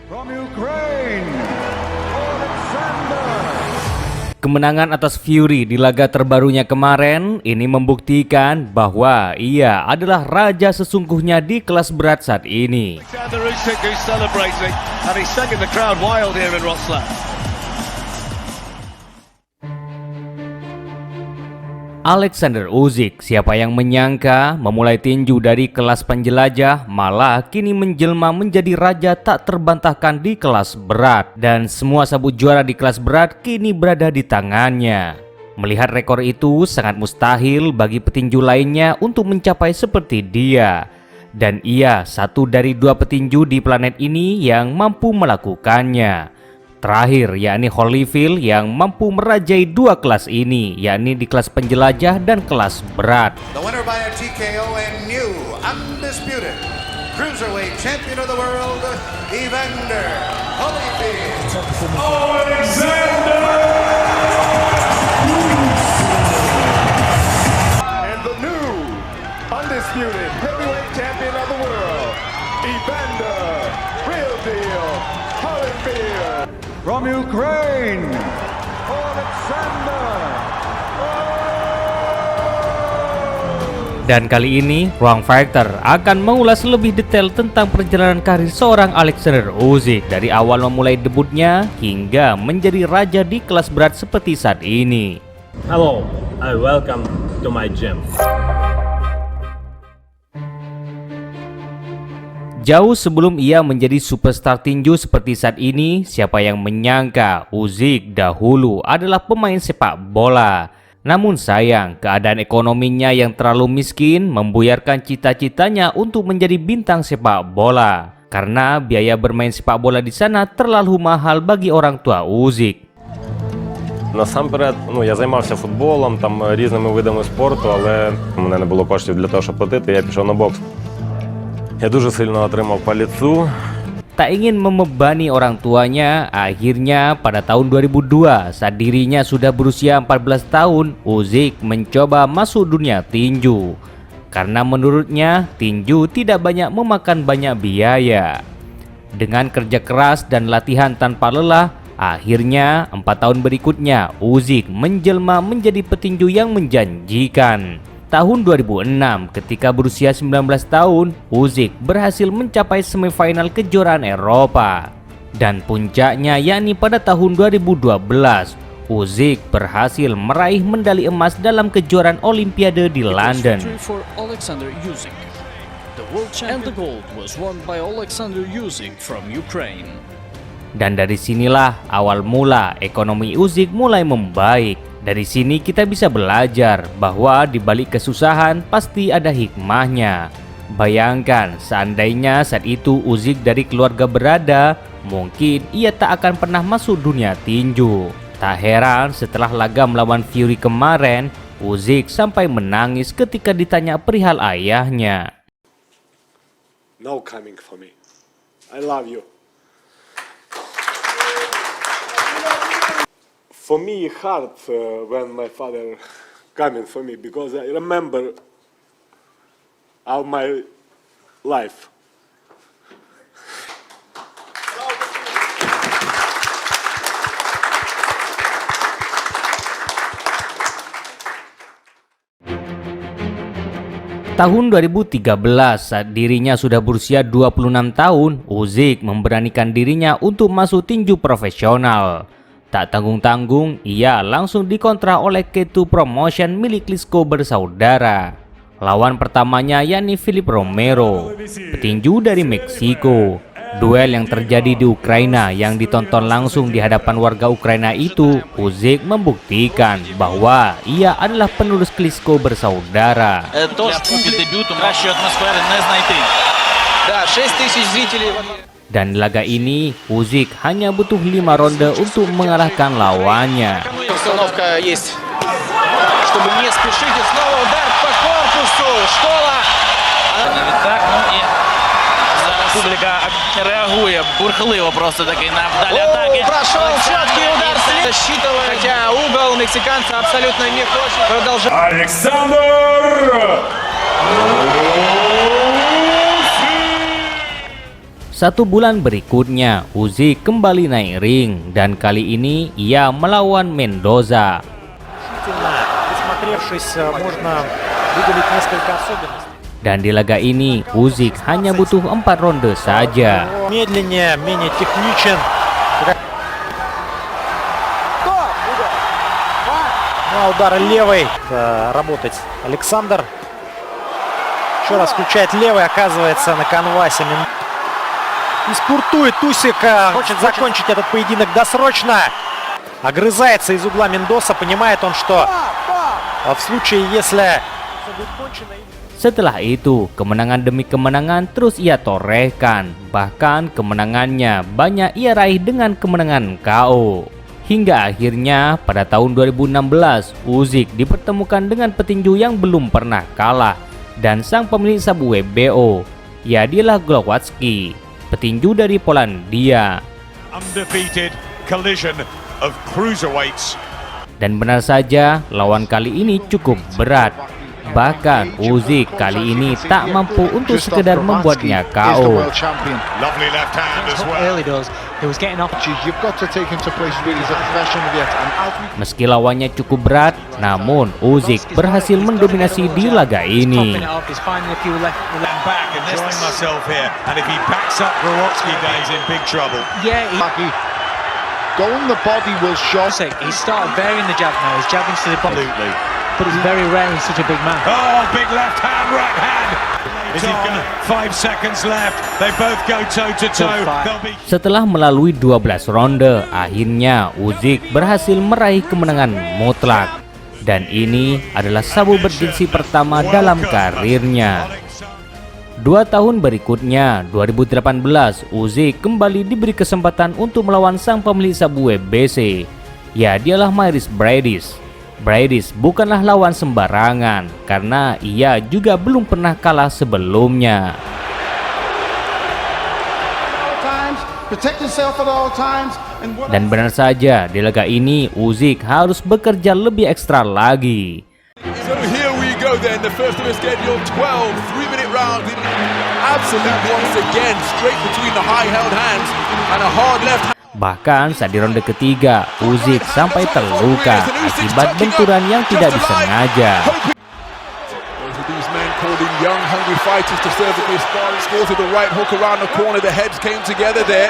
From Ukraine, Alexander. Kemenangan atas Fury di laga terbarunya kemarin ini membuktikan bahwa ia adalah raja sesungguhnya di kelas berat saat ini. Alexander Usyk who's celebrating and he's taking the crowd wild here in Wrocław. Alexander Usyk, siapa yang menyangka memulai tinju dari kelas penjelajah malah kini menjelma menjadi raja tak terbantahkan di kelas berat, dan semua sabuk juara di kelas berat kini berada di tangannya. Melihat rekor itu sangat mustahil bagi petinju lainnya untuk mencapai seperti dia, dan ia satu dari dua petinju di planet ini yang mampu melakukannya. Terakhir yakni Holyfield yang mampu merajai dua kelas ini, yakni di kelas penjelajah dan kelas berat. The winner by a TKO and new undisputed cruiserweight champion of the world, Evander Holyfield. And the new undisputed heavyweight champion of the world, Evander Real Deal Holyfield. From Ukraine, Alexander. Dan kali ini, Ruang Fighter akan mengulas lebih detail tentang perjalanan karir seorang Alexander Usyk dari awal memulai debutnya hingga menjadi raja di kelas berat seperti saat ini. Hello, and welcome to my gym. Jauh sebelum ia menjadi superstar tinju seperti saat ini, siapa yang menyangka Usyk dahulu adalah pemain sepak bola. Namun sayang, keadaan ekonominya yang terlalu miskin membuyarkan cita-citanya untuk menjadi bintang sepak bola. Karena biaya bermain sepak bola di sana terlalu mahal bagi orang tua Usyk. Насамперед, я займався футболом, там різними видами спорту, але у мене не було коштів для того, щоб платити, я пішов на бокс. Я дуже сильно отримав по лицу. Tak ingin membebani orang tuanya, akhirnya pada tahun 2002 saat dirinya sudah berusia 14 tahun, Usyk mencoba masuk dunia tinju. Karena menurutnya tinju tidak banyak memakan banyak biaya. Dengan kerja keras dan latihan tanpa lelah, akhirnya 4 tahun berikutnya Usyk menjelma menjadi petinju yang menjanjikan. Tahun 2006, ketika berusia 19 tahun, Usyk berhasil mencapai semifinal kejuaraan Eropa. Dan puncaknya yakni pada tahun 2012, Usyk berhasil meraih medali emas dalam kejuaraan Olimpiade di London. For Alexander Usyk. The world champion and the gold was won by Alexander Usyk from Ukraine. Dan dari sinilah awal mula ekonomi Usyk mulai membaik. Dari sini kita bisa belajar bahwa di balik kesusahan pasti ada hikmahnya. Bayangkan seandainya saat itu Usyk dari keluarga berada, mungkin ia tak akan pernah masuk dunia tinju. Tak heran setelah laga melawan Fury kemarin, Usyk sampai menangis ketika ditanya perihal ayahnya. No coming for me. I love you. For me, hard when my father coming for me because I remember all my life. Tahun 2013 saat dirinya sudah berusia 26 tahun, Usyk memberanikan dirinya untuk masuk tinju profesional. Tak tanggung-tanggung, ia langsung dikontrak oleh K2 Promotion milik Klitschko bersaudara. Lawan pertamanya yakni Philip Romero, petinju dari Meksiko. Duel yang terjadi di Ukraina yang ditonton langsung di hadapan warga Ukraina itu, Usyk membuktikan bahwa ia adalah penerus Klitschko bersaudara. Dan di laga ini, Usyk hanya butuh 5 ronde untuk mengalahkan lawannya. Публика реагує бурхливо просто таки на вдалі атаки. Прошел четкий удар слева. Засчитывает. Хотя угол мексиканца абсолютно не хочет продолжать. Александр! 1 bulan berikutnya, Usyk kembali naik ring dan kali ini ia melawan Mendoza. Dan di laga ini, Usyk hanya butuh 4 ronde saja. Удар левой работать Александр. Еще раз включает левый, оказывается на канвасе. И спуртует Усик, хочет закончить этот поединок досрочно. Огрызается из угла Мендоса, понимает он, что в случае, если... Setelah itu, kemenangan demi kemenangan terus ia torehkan. Bahkan kemenangannya banyak ia raih dengan kemenangan KO. Hingga akhirnya pada tahun 2016, Usyk dipertemukan dengan petinju yang belum pernah kalah dan sang pemilik sabu WBO. Ya, dialah Glowacki, petinju dari Polandia. Undefeated collision of cruiserweights. Dan benar saja, lawan kali ini cukup berat. Bahkan Usyk kali ini tak mampu untuk sekedar membuatnya KO. Lovely left hand as well. Meski lawannya cukup berat, namun Usyk berhasil mendominasi di laga ini. Going the body will shock. He started varying the jab now. He's jabbing to the body. But it's very rare he's such a big man. Oh, big left hand, right hand. 5 seconds left. They both go toe to toe. Setelah melalui 12 ronde, akhirnya Usyk berhasil meraih kemenangan mutlak. Dan ini adalah sabu bergengsi pertama dalam karirnya. 2 tahun berikutnya, 2018, Usyk kembali diberi kesempatan untuk melawan sang pemilik sabu WBC. Ya, dialah Mairis Briedis. Briedis bukanlah lawan sembarangan karena ia juga belum pernah kalah sebelumnya. Dan benar saja, di laga ini Usyk harus bekerja lebih ekstra lagi. So here we go then, the first of a scheduled 12 3-minute round. Absolute once again, straight between the high-held hands and a hard left hand. Bahkan saat di ronde ketiga, Usyk sampai terluka akibat benturan yang tidak disengaja. These men called in young, hungry fighters to serve at this sparring. Scores with the right hook around the corner, the heads came together there.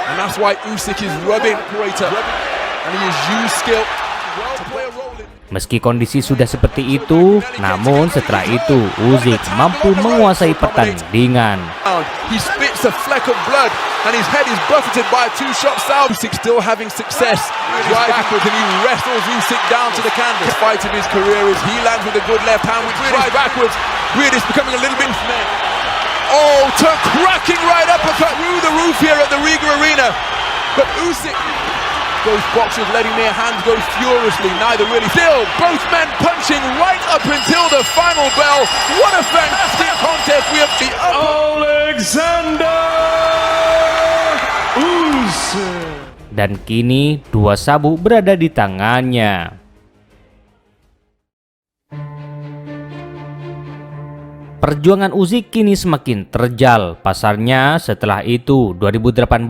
And that's why Usyk is rubbing greater. And he has used skill to play a role in. Meski kondisi sudah seperti itu, namun setelah itu Usyk mampu menguasai pertandingan. He spits a fleck of blood and his head is buffeted by a 2-shot salve. Usyk still having success. Drives backwards and he wrestles Usyk down to the canvas. The fight of his career is he lands with a good left hand which drives backwards. It's becoming a little bit... Oh, to cracking right uppercut through the roof here at the Riga Arena. But Usyk... Both boxers letting their hands go furiously, neither really. Still, both men punching right up until the final bell. What a fantastic contest we have seen. Alexander Usyk. Dan kini 2 sabu berada di tangannya. Perjuangan Usyk kini semakin terjal pasarnya. Setelah itu 2018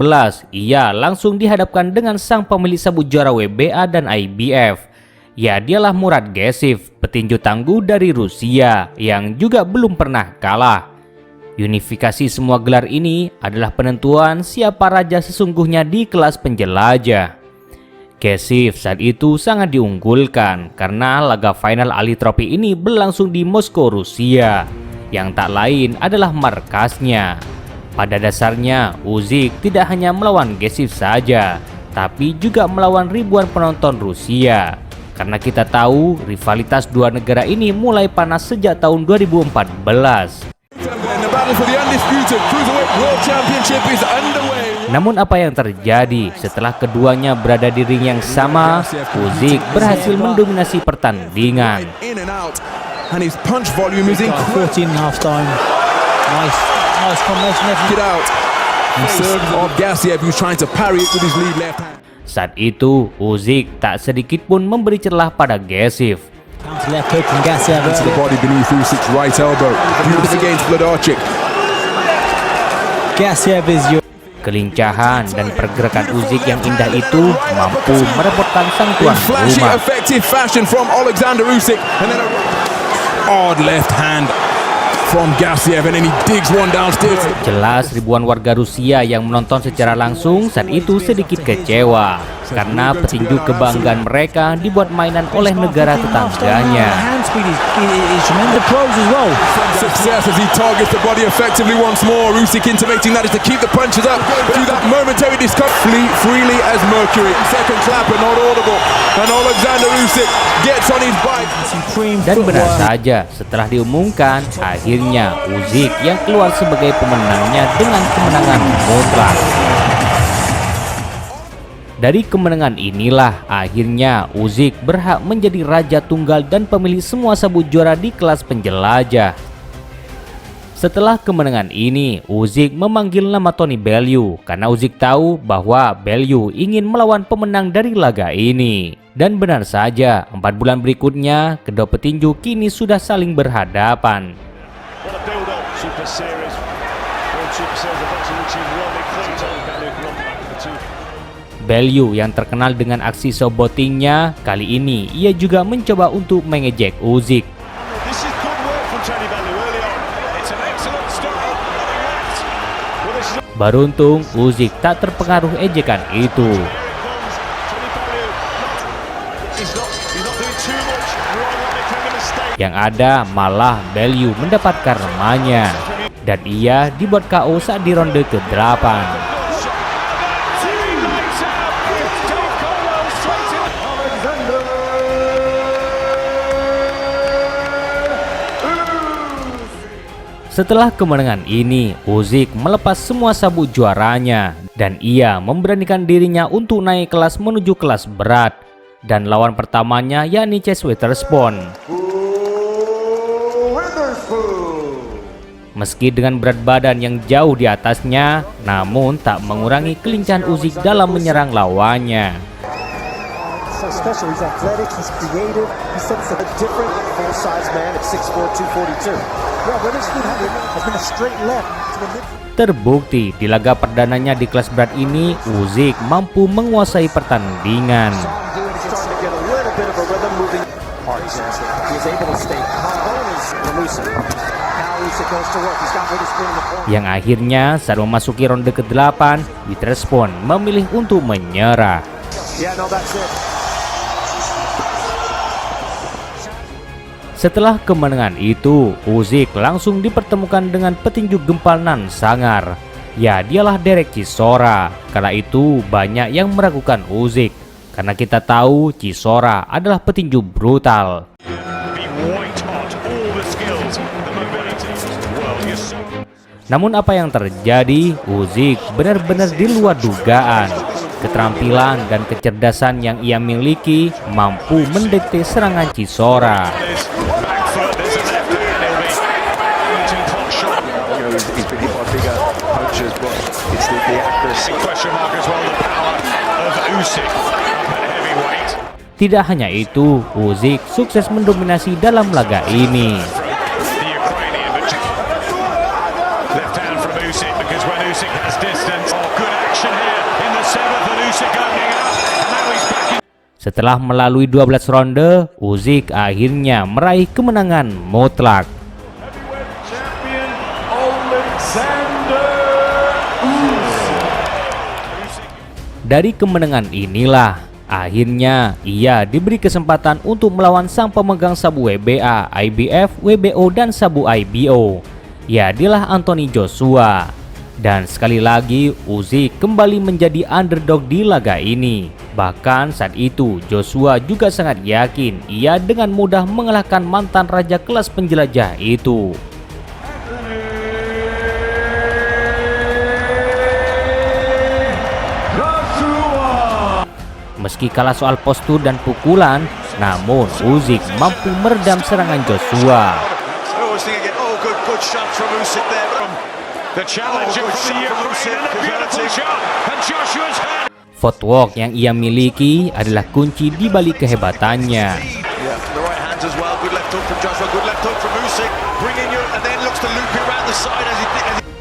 ia langsung dihadapkan dengan sang pemilik sabu juara WBA dan IBF. Ya, dialah Murad Gesiv, petinju tangguh dari Rusia yang juga belum pernah kalah. Unifikasi semua gelar ini adalah penentuan siapa raja sesungguhnya di kelas penjelajah. Gesiv saat itu sangat diunggulkan karena laga final Ali Trophy ini berlangsung di Moskow, Rusia, yang tak lain adalah markasnya. Pada dasarnya, Usyk tidak hanya melawan Gesiv saja, tapi juga melawan ribuan penonton Rusia. Karena kita tahu rivalitas dua negara ini mulai panas sejak tahun 2014. Namun apa yang terjadi setelah keduanya berada di ring yang sama, Usyk berhasil mendominasi pertandingan. And his punch volume is incredible. 14 half time. Nice combination. Get out. And serves off Gassiev, who's trying to parry it with his lead left hand. Saat itu Usyk tak sedikit pun memberi celah pada Gesiv. Left hook from Gassiev. Into the body beneath Usyk's right elbow. Beautiful against Wlodarczyk. Kelincahan dan pergerakan Usyk yang indah itu mampu merepotkan sang tuan Flashy, rumah. effective fashion from Alexander Usyk, and then a hard left hand from Gassiev, and then he digs one downstairs. Jelas ribuan warga Rusia yang menonton secara langsung saat itu sedikit kecewa karena petinju kebanggaan mereka dibuat mainan oleh negara tetangganya. Success as he targets the body effectively once more. Usyk intimating that is to keep the punches up to that momentary discomfort. Freely as Mercury. Second clapper not audible, and Alexander Usyk gets on his bike. Dan benar saja, setelah diumumkan, akhirnya Usyk yang keluar sebagai pemenangnya dengan kemenangan mutlak. Dari kemenangan inilah akhirnya Usyk berhak menjadi raja tunggal dan pemilik semua sabuk juara di kelas penjelajah. Setelah kemenangan ini, Usyk memanggil nama Tony Bellew karena Usyk tahu bahwa Bellew ingin melawan pemenang dari laga ini. Dan benar saja, 4 bulan berikutnya, kedua petinju kini sudah saling berhadapan. Bellew yang terkenal dengan aksi showboatingnya, kali ini ia juga mencoba untuk mengejek Usyk. Beruntung Usyk tak terpengaruh ejekan itu. Yang ada malah Bellew mendapat karmanya dan ia dibuat KO saat di ronde ke-8. Setelah kemenangan ini, Usyk melepas semua sabuk juaranya dan ia memberanikan dirinya untuk naik kelas menuju kelas berat. Dan lawan pertamanya yakni Chase Witherspoon. Meski dengan berat badan yang jauh di atasnya, namun tak mengurangi kelincahan Usyk dalam menyerang lawannya. Terbukti di laga perdananya di kelas berat ini, Usyk mampu menguasai pertandingan. Yang akhirnya saat memasuki ronde ke-8, Witherspoon memilih untuk menyerah. Setelah kemenangan itu, Usyk langsung dipertemukan dengan petinju gempal nan sangar. Ya, dialah Derek Chisora. Kala itu banyak yang meragukan Usyk karena kita tahu Chisora adalah petinju brutal. Namun apa yang terjadi, Usyk benar-benar di luar dugaan. Keterampilan dan kecerdasan yang ia miliki mampu mendikte serangan Chisora. Tidak hanya itu, Usyk sukses mendominasi dalam laga ini. Setelah melalui 12 ronde, Usyk akhirnya meraih kemenangan mutlak. Dari kemenangan inilah, akhirnya ia diberi kesempatan untuk melawan sang pemegang sabu WBA, IBF, WBO, dan sabu IBO. Ya, dialah Anthony Joshua. Dan sekali lagi, Usyk kembali menjadi underdog di laga ini. Bahkan saat itu, Joshua juga sangat yakin ia dengan mudah mengalahkan mantan raja kelas penjelajah itu. Meski kalah soal postur dan pukulan, namun Usyk mampu meredam serangan Joshua. Footwork yang ia miliki adalah kunci di balik kehebatannya.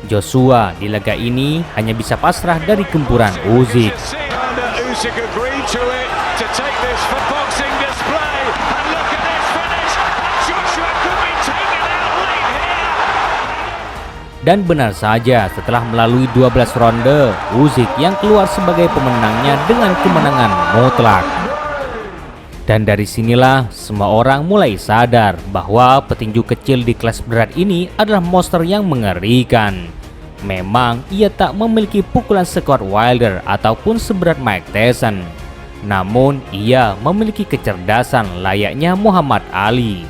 Joshua di laga ini hanya bisa pasrah dari gempuran Usyk. Usyk agreed to it to take this for boxing display. And look at this finish. And Joshua could be taken out late here. Dan benar saja, setelah melalui 12 ronde, Usyk yang keluar sebagai pemenangnya dengan kemenangan mutlak. Dan dari sinilah semua orang mulai sadar bahwa petinju kecil di kelas berat ini adalah monster yang mengerikan. Memang ia tak memiliki pukulan sekuat Wilder ataupun seberat Mike Tyson. Namun ia memiliki kecerdasan layaknya Muhammad Ali.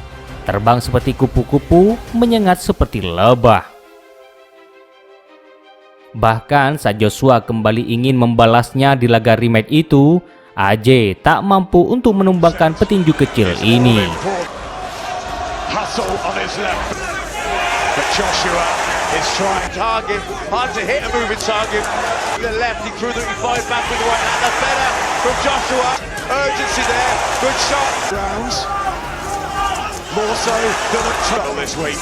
Terbang seperti kupu-kupu, menyengat seperti lebah. Bahkan saat Joshua kembali ingin membalasnya di laga rematch itu, AJ tak mampu untuk menumbangkan petinju kecil ini. Hustle on his left. But Joshua is trying. Target, hard to hit a moving target. The left, he threw the five back with the right hand. That's better from Joshua. Urgency there. Good shot. Rounds. More so than a trouble this week.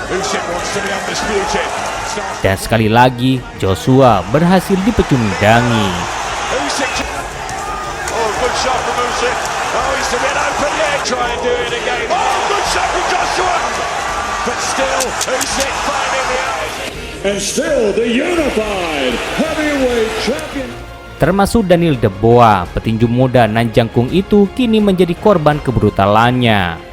Usyk wants to be undisputed. Dan sekali lagi Joshua berhasil dipecundangi. Usyk. Oh, good shot from Usyk. Oh, he's a bit open there. Try and do it again. Oh, good shot from Joshua. But still, Usyk finding the eyes. And still the unified heavyweight champion. Termasuk Daniel Dubois, petinju muda Nanjangkung itu kini menjadi korban kebrutalannya.